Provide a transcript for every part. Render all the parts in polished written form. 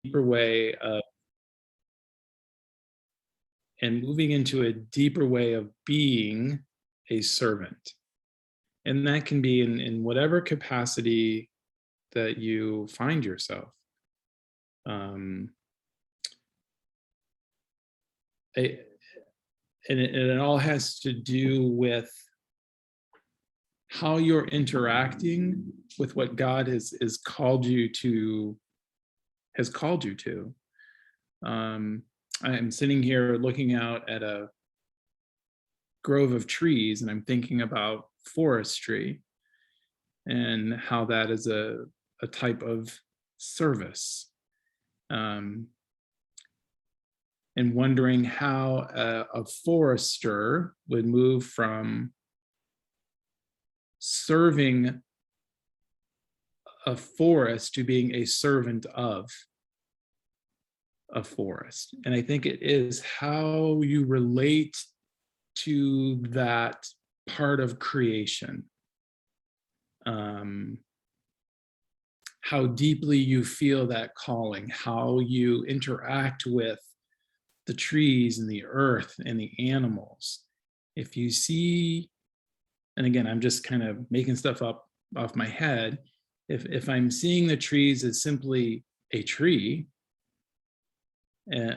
deeper way of, and moving into a deeper way of being a servant. And that can be in whatever capacity that you find yourself. Um, and it all has to do with how you're interacting with what God has called you to. I'm sitting here looking out at a grove of trees, and I'm thinking about forestry and how that is a type of service, and wondering how a forester would move from serving a forest to being a servant of a forest. And I think it is how you relate to that part of creation, how deeply you feel that calling, how you interact with the trees and the earth and the animals. If you see, and again, I'm just kind of making stuff up off my head, if I'm seeing the trees as simply a tree,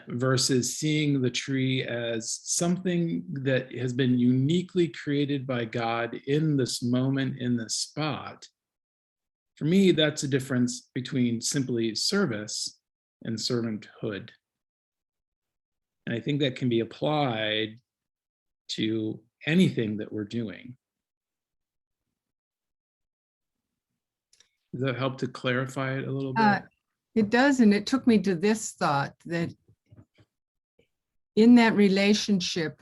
versus seeing the tree as something that has been uniquely created by God in this moment, in this spot, for me, that's a difference between simply service and servanthood. And I think that can be applied to anything that we're doing. Does that help to clarify it a little bit? It does, and it took me to this thought that in that relationship,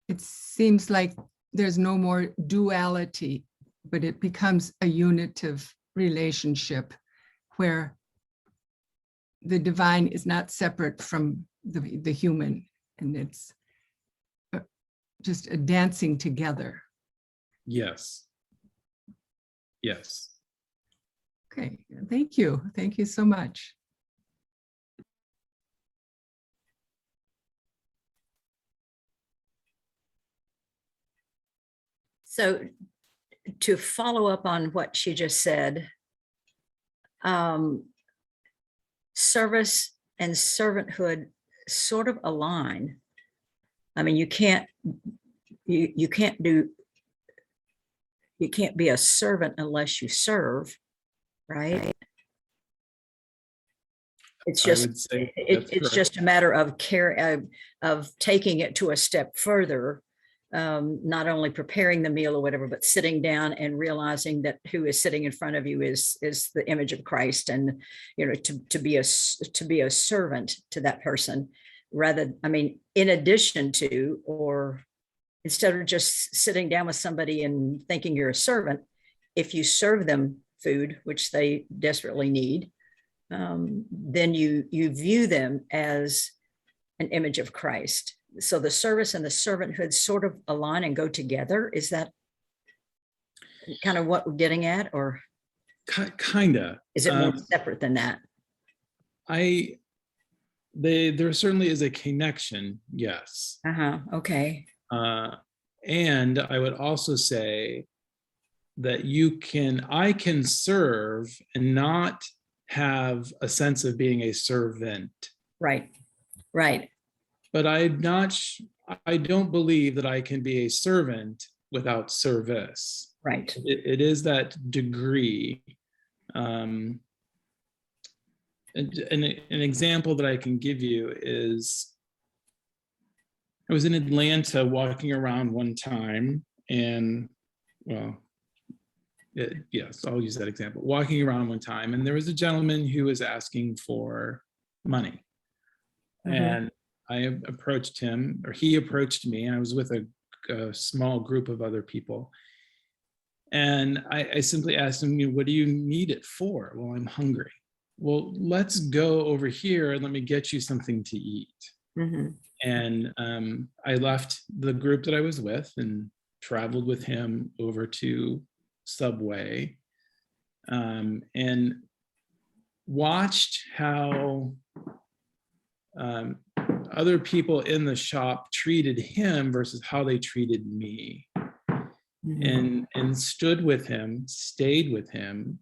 it seems like there's no more duality, but it becomes a unitive relationship where the divine is not separate from the human, and it's just a dancing together. Yes. Yes. Okay, thank you. Thank you so much. So to follow up on what she just said, service and servanthood sort of align. I mean, you can't be a servant unless you serve, right? It's just it's just a matter of care, of taking it to a step further, not only preparing the meal or whatever, but sitting down and realizing that who is sitting in front of you is the image of Christ, and to be a servant to that person, rather, I mean, in addition to, or instead of just sitting down with somebody and thinking you're a servant, if you serve them food, which they desperately need, then you view them as an image of Christ. So the service and the servanthood sort of align and go together. Is that kind of what we're getting at, or kind of? Is it more separate than that? There certainly is a connection, yes. Okay. And I would also say that I can serve and not have a sense of being a servant. Right. But I don't believe that I can be a servant without service. Right. It is that degree. An example that I can give you is, I was in Atlanta walking around one time, and yes, I'll use that example. Walking around one time, and there was a gentleman who was asking for money. And I approached him, or he approached me, and I was with a small group of other people. And I simply asked him, what do you need it for? Well, I'm hungry. Well, let's go over here and let me get you something to eat. And I left the group that I was with and traveled with him over to Subway. And watched how other people in the shop treated him versus how they treated me, and stood with him, stayed with him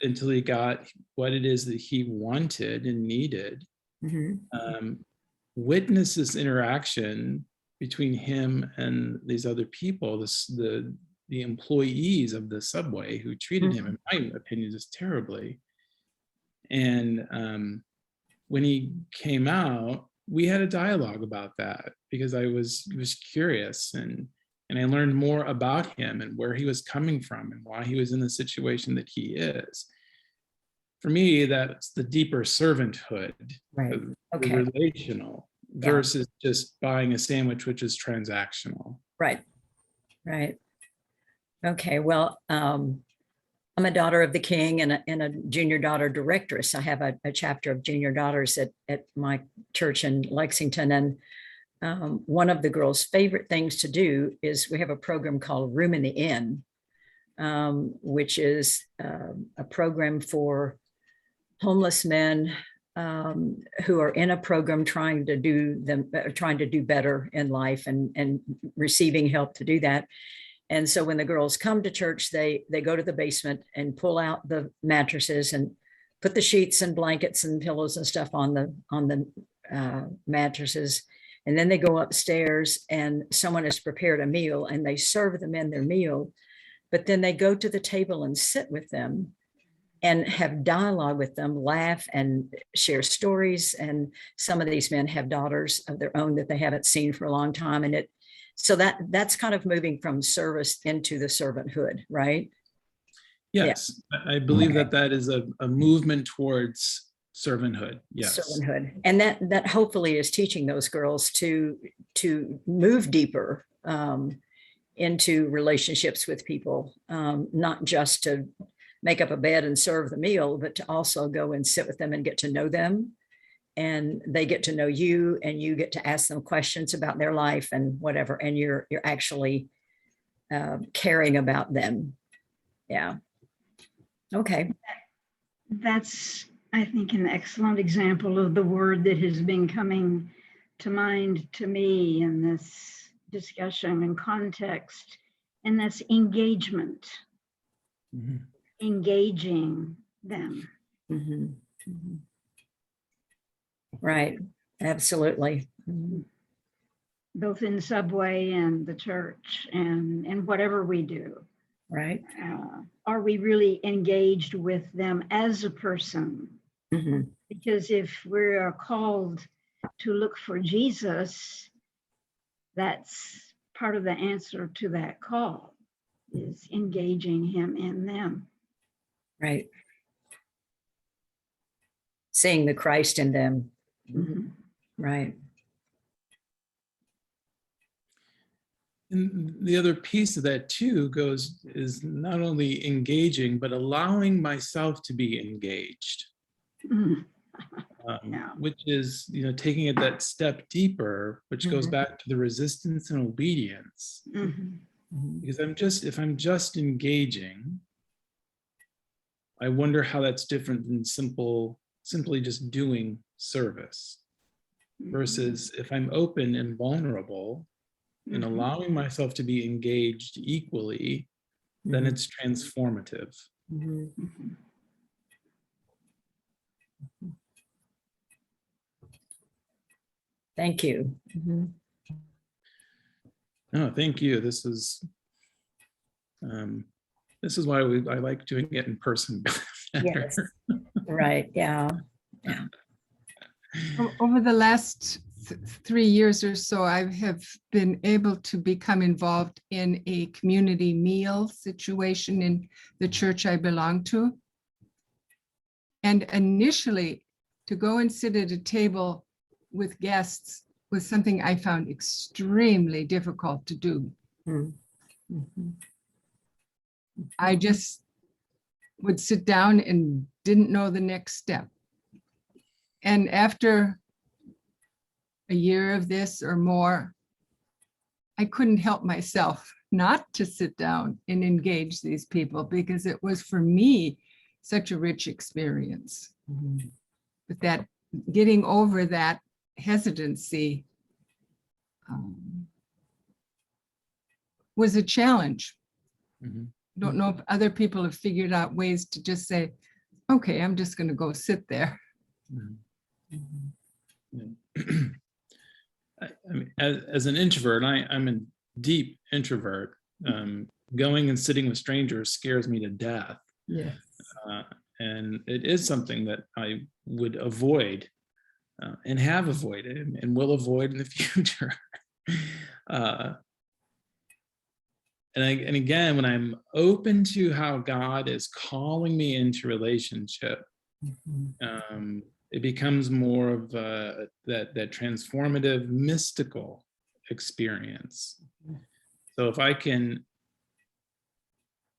until he got what it is that he wanted and needed. Witness this interaction between him and these other people, the employees of the subway who treated him, in my opinion, just terribly. And when he came out, we had a dialogue about that, because I was curious, and I learned more about him and where he was coming from and why he was in the situation that he is. For me, that's the deeper servanthood, Right. the Okay. relational, Yeah. versus just buying a sandwich, which is transactional. Right. Right. Okay. Well, I'm a daughter of the king and a junior daughter directress. I have a chapter of junior daughters at my church in Lexington. And one of the girls' favorite things to do is we have a program called Room in the Inn, which is a program for homeless men who are in a program trying to do better in life and receiving help to do that. And so when the girls come to church, they go to the basement and pull out the mattresses and put the sheets and blankets and pillows and stuff on the mattresses. And then they go upstairs and someone has prepared a meal and they serve them in their meal. But then they go to the table and sit with them and have dialogue with them, laugh and share stories. And some of these men have daughters of their own that they haven't seen for a long time. And so that's kind of moving from service into the servanthood, right? Yes, I believe Okay. that is a movement towards servanthood. Yes. Servanthood. And that hopefully is teaching those girls to move deeper into relationships with people, not just to make up a bed and serve the meal, but to also go and sit with them and get to know them. And they get to know you, and you get to ask them questions about their life and whatever. And you're actually caring about them. Yeah. Okay. That's, I think, an excellent example of the word that has been coming to mind to me in this discussion and context, and that's engagement. Mhm. Engaging them. Mhm. Mhm. Right. Absolutely. Mhm. Both in Subway and the church and whatever we do. Right. Are we really engaged with them as a person? Mhm. Because if we are called to look for Jesus, that's part of the answer to that call, is engaging him in them. Right. Seeing the Christ in them. Mhm. Right. And the other piece of that too is not only engaging, but allowing myself to be engaged, Mhm. Yeah. which is, taking it that step deeper, which goes Mhm. back to the resistance and obedience. Mhm. Mhm. Because if I'm just engaging, I wonder how that's different than simply just doing service, versus if I'm open and vulnerable and Mhm. allowing myself to be engaged equally, then it's transformative. Mhm. Mhm. Thank you. Mhm. No, thank you. This is why I like doing it in person better. Yes. Right. Yeah. Yeah. Over the last 3 years or so, I have been able to become involved in a community meal situation in the church I belong to. And initially, to go and sit at a table with guests was something I found extremely difficult to do. Mhm. Mhm. I just would sit down and didn't know the next step. And after a year of this or more, I couldn't help myself not to sit down and engage these people, because it was for me such a rich experience. Mhm. But that getting over that hesitancy was a challenge. Mhm. Don't know if other people have figured out ways to just say, okay, I'm just going to go sit there. Mhm. Mhm. I mean, as an introvert, I'm a deep introvert. Going and sitting with strangers scares me to death. Yes. And it is something that I would avoid and have avoided and will avoid in the future. And again, when I'm open to how God is calling me into relationship, Mhm. it becomes more of that transformative, mystical experience. So if I can,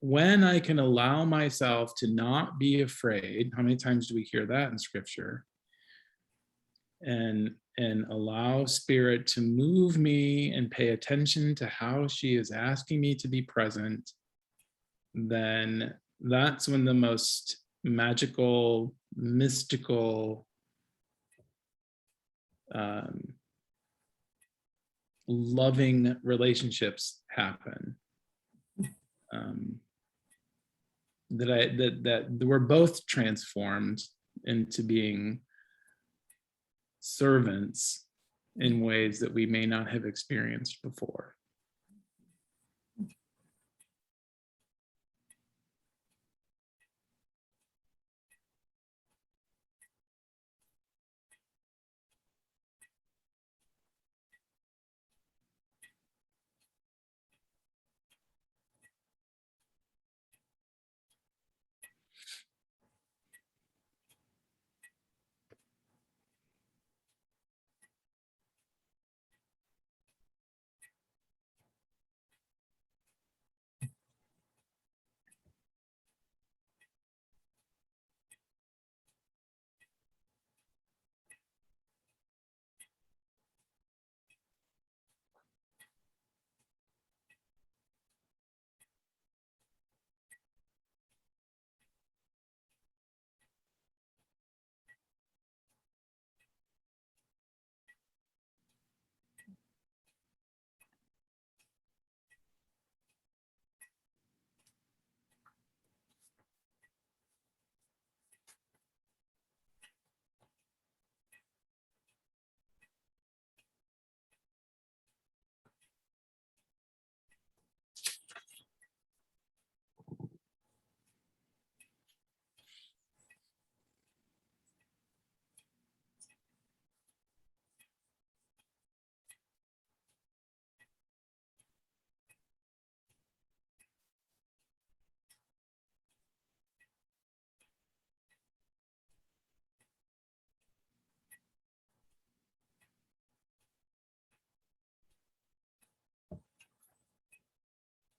when I can allow myself to not be afraid, how many times do we hear that in scripture? And allow spirit to move me and pay attention to how she is asking me to be present, then that's when the most magical, mystical, loving relationships happen. That we're both transformed into being servants in ways that we may not have experienced before.